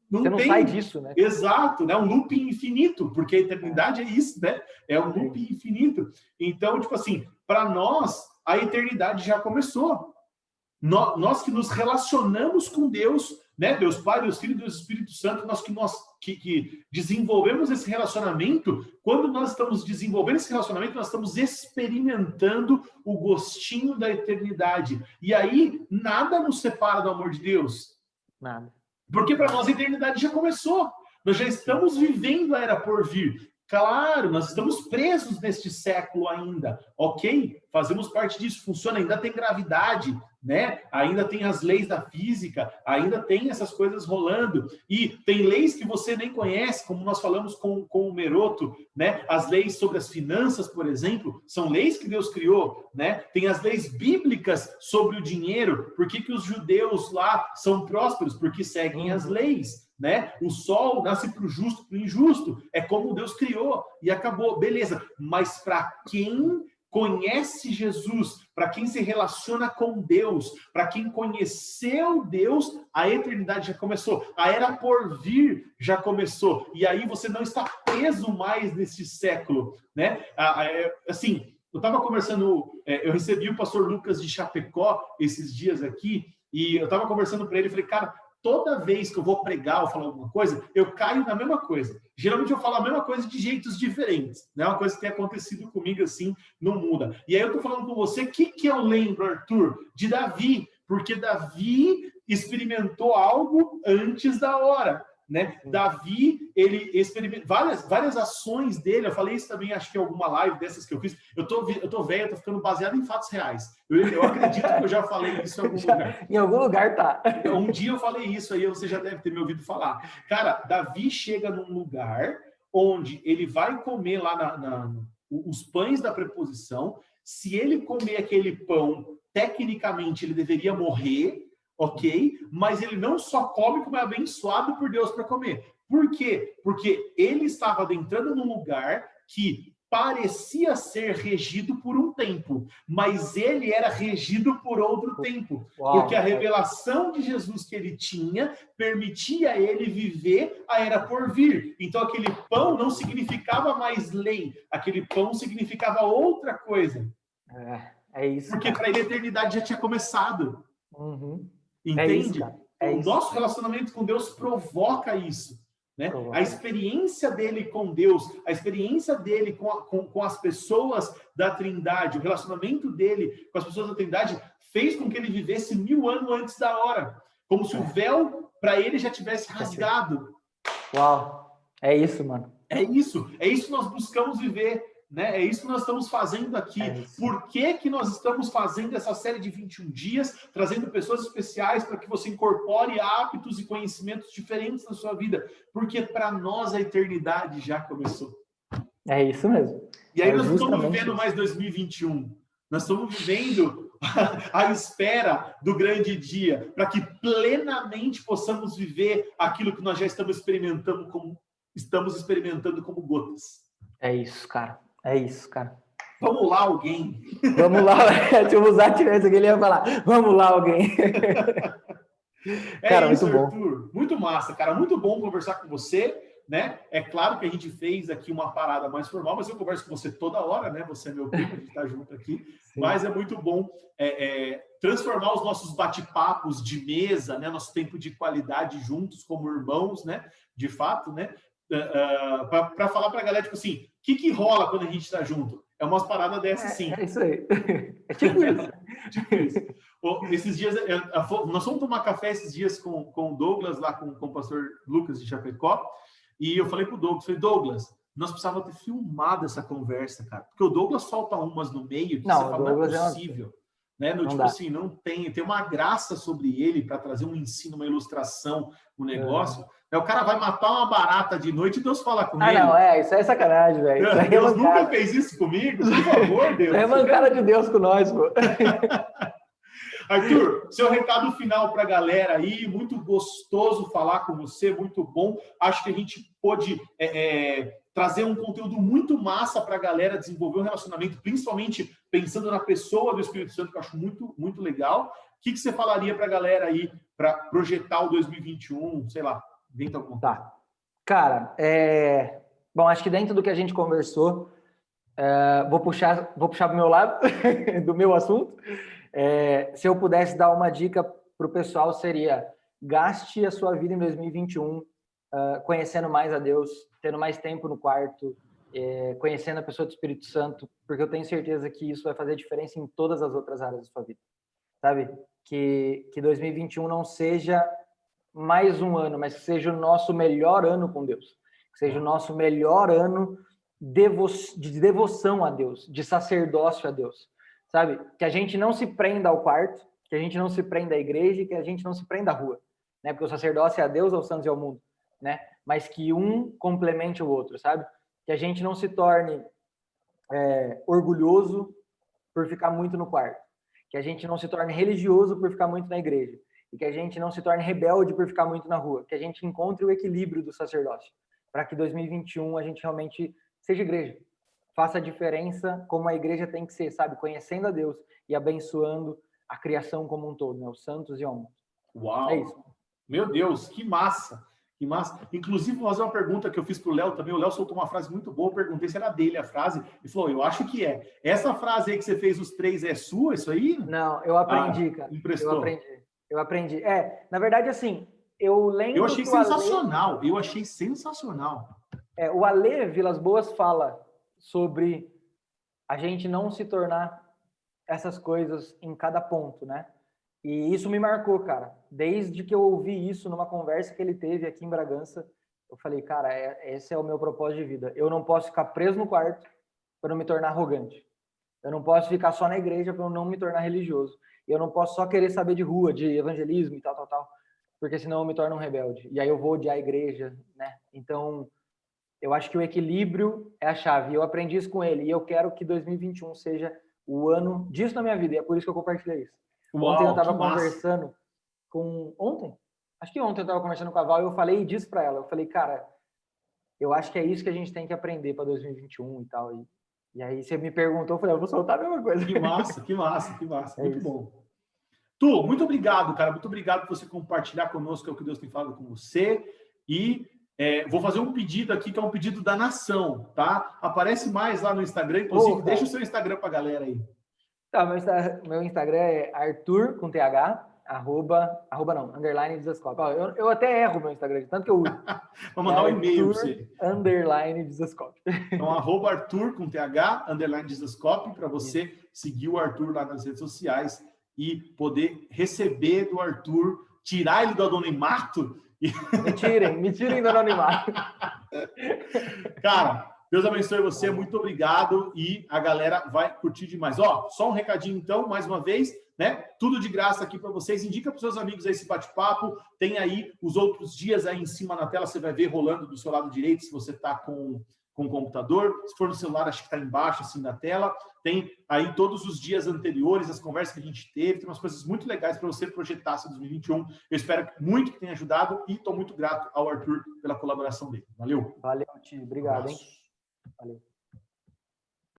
Você não sai disso, né? Exato, né? Um looping infinito, porque a eternidade é isso, né? É um looping infinito. Então, tipo assim, para nós, a eternidade já começou. Nós que nos relacionamos com Deus, né? Deus Pai, Deus Filho, Deus Espírito Santo, que desenvolvemos esse relacionamento, quando nós estamos desenvolvendo esse relacionamento, nós estamos experimentando o gostinho da eternidade. E aí, nada nos separa do amor de Deus. Nada. Porque para nós a eternidade já começou. Nós já estamos vivendo a era por vir. Claro, nós estamos presos neste século ainda, ok? Fazemos parte disso, funciona, ainda tem gravidade, né? Ainda tem as leis da física, ainda tem essas coisas rolando. E tem leis que você nem conhece, como nós falamos com o Meroto, né? As leis sobre as finanças, por exemplo, são leis que Deus criou, né? Tem as leis bíblicas sobre o dinheiro. Por que os judeus lá são prósperos? Porque seguem as leis. Né? O sol nasce para o justo, para o injusto. É como Deus criou e acabou. Beleza. Mas para quem conhece Jesus, para quem se relaciona com Deus, para quem conheceu Deus, a eternidade já começou. A era por vir já começou. E aí você não está preso mais nesse século. Né? Assim, eu estava conversando, eu recebi o pastor Lucas de Chapecó esses dias aqui, e eu estava conversando para ele e falei, cara, toda vez que eu vou pregar ou falar alguma coisa, eu caio na mesma coisa. Geralmente eu falo a mesma coisa de jeitos diferentes. Né? Uma coisa que tem acontecido comigo assim, não muda. E aí eu estou falando com você, o que eu lembro, Arthur? De Davi. Porque Davi experimentou algo antes da hora. Né? Davi, ele experimentou várias ações dele. Eu falei isso também, acho que em alguma live dessas que eu fiz. Eu tô velho, eu tô ficando baseado em fatos reais. Eu acredito que eu já falei isso em algum lugar. Em algum lugar tá. Um dia eu falei isso aí, você já deve ter me ouvido falar. Cara, Davi chega num lugar onde ele vai comer lá os pães da preposição. Se ele comer aquele pão, tecnicamente ele deveria morrer. Ok? Mas ele não só come, como é abençoado por Deus para comer. Por quê? Porque ele estava adentrando num lugar que parecia ser regido por um tempo, mas ele era regido por outro tempo. Uau. Porque a revelação de Jesus que ele tinha permitia a ele viver a era por vir. Então aquele pão não significava mais lei, aquele pão significava outra coisa. É isso. Porque para ele a eternidade já tinha começado. Uhum. Entende? É o isso. Nosso relacionamento com Deus provoca isso. Né? A experiência dele com Deus, a experiência dele com as pessoas da Trindade, o relacionamento dele com as pessoas da Trindade fez com que ele vivesse 1000 anos antes da hora. Como se o véu para ele já tivesse rasgado. Uau! É isso, mano. É isso que nós buscamos viver. Né? É isso que nós estamos fazendo aqui. Por que nós estamos fazendo essa série de 21 dias, trazendo pessoas especiais para que você incorpore hábitos e conhecimentos diferentes na sua vida? Porque para nós a eternidade já começou. É isso mesmo. E aí nós não estamos vivendo mais 2021. Nós estamos vivendo à espera do grande dia, para que plenamente possamos viver aquilo que nós já estamos experimentando como gotas. É isso, cara. É isso, cara. Vamos lá, alguém. Vamos lá. Deixa eu usar a tirante aqui, ele ia falar. Vamos lá, alguém. Cara, isso, muito bom. Arthur. Muito massa, cara. Muito bom conversar com você, né? É claro que a gente fez aqui uma parada mais formal, mas eu converso com você toda hora, né? Você é meu primo, a gente tá junto aqui. Sim. Mas é muito bom transformar os nossos bate-papos de mesa, né? Nosso tempo de qualidade juntos como irmãos, né? De fato, né? Para falar para a galera, tipo assim, o que rola quando a gente está junto? É umas paradas dessas, sim. É isso aí. É tipo isso. Tipo isso. Esses dias, nós fomos tomar café esses dias com o Douglas, lá com o pastor Lucas de Chapecó, e eu falei pro Douglas, nós precisávamos ter filmado essa conversa, cara, porque o Douglas solta umas no meio que não, você fala, não é possível. Né? Tipo assim, não tem uma graça sobre ele para trazer um ensino, uma ilustração, um negócio. O cara vai matar uma barata de noite e Deus fala com ele. Não, isso aí é sacanagem, velho. Deus nunca fez isso comigo, por favor, Deus. É mancada de Deus com nós, pô. Arthur, seu recado final para a galera aí, muito gostoso falar com você, muito bom. Acho que a gente pôde trazer um conteúdo muito massa para a galera desenvolver um relacionamento, principalmente pensando na pessoa do Espírito Santo, que eu acho muito, muito legal. O que você falaria para a galera aí para projetar o 2021, sei lá, inventa alguma coisa. Tá. Cara, bom, acho que dentro do que a gente conversou, vou puxar para o meu lado do meu assunto. Se eu pudesse dar uma dica para o pessoal, seria: gaste a sua vida em 2021 conhecendo mais a Deus, tendo mais tempo no quarto, conhecendo a pessoa do Espírito Santo, porque eu tenho certeza que isso vai fazer diferença em todas as outras áreas da sua vida, sabe? Que 2021 não seja mais um ano, mas que seja o nosso melhor ano com Deus, que seja o nosso melhor ano de devoção a Deus, de sacerdócio a Deus, sabe? Que a gente não se prenda ao quarto, que a gente não se prenda à igreja, que a gente não se prenda à rua, né? Porque o sacerdócio é a Deus, aos santos e ao mundo, né? Mas que um complemente o outro, sabe? Que a gente não se torne orgulhoso por ficar muito no quarto, que a gente não se torne religioso por ficar muito na igreja, e que a gente não se torne rebelde por ficar muito na rua, que a gente encontre o equilíbrio do sacerdócio, para que 2021 a gente realmente seja igreja, faça a diferença como a igreja tem que ser, sabe? Conhecendo a Deus e abençoando a criação como um todo, né? Os santos e homens. Uau! É isso. Meu Deus, que massa! Que massa. Inclusive, vou fazer uma pergunta que eu fiz para o Léo também. O Léo soltou uma frase muito boa. Eu perguntei se era dele a frase. Ele falou: eu acho que é. Essa frase aí que você fez, os 3, é sua, isso aí? Não, eu aprendi, cara. Emprestou. Eu aprendi. Na verdade, assim, eu lembro. Eu achei sensacional. Eu achei sensacional. O Alê Vilas Boas fala sobre a gente não se tornar essas coisas em cada ponto, né? E isso me marcou, cara. Desde que eu ouvi isso numa conversa que ele teve aqui em Bragança, eu falei, cara, esse é o meu propósito de vida. Eu não posso ficar preso no quarto para não me tornar arrogante. Eu não posso ficar só na igreja para não me tornar religioso. Eu não posso só querer saber de rua, de evangelismo e tal, porque senão eu me torno um rebelde. E aí eu vou odiar a igreja, né? Então, eu acho que o equilíbrio é a chave. Eu aprendi isso com ele e eu quero que 2021 seja o ano disso na minha vida. E é por isso que eu compartilhei isso. Uau, ontem eu estava conversando com... Acho que ontem eu estava conversando com a Val e eu falei disso para ela. Eu falei, cara, eu acho que é isso que a gente tem que aprender para 2021 e tal. E aí você me perguntou, eu falei, eu vou soltar a mesma coisa. Que massa, que massa, que massa. Muito bom. Tu, muito obrigado, cara. Muito obrigado por você compartilhar conosco o que Deus tem falado com você. E vou fazer um pedido aqui, que é um pedido da nação, tá? Aparece mais lá no Instagram. Inclusive, deixa o seu Instagram para a galera aí. Tá, meu Instagram é Arthur, com TH, _, Desascope. Eu até erro meu Instagram, tanto que eu uso. Vou mandar um e-mail para você. Desascope. Então, @Arthur, com TH, _Desascope, para você seguir o Arthur lá nas redes sociais e poder receber do Arthur, tirar ele do anonimato. Me tirem do anonimato. Cara, Deus abençoe você, muito obrigado e a galera vai curtir demais. Ó, só um recadinho então, mais uma vez, né? Tudo de graça aqui para vocês. Indica para os seus amigos aí esse bate-papo. Tem aí os outros dias aí em cima na tela, você vai ver rolando do seu lado direito, se você está com o computador. Se for no celular, acho que está embaixo, assim, na tela. Tem aí todos os dias anteriores, as conversas que a gente teve. Tem umas coisas muito legais para você projetar esse 2021. Eu espero muito que tenha ajudado e estou muito grato ao Arthur pela colaboração dele. Valeu. Valeu, tio. Obrigado, hein? Valeu.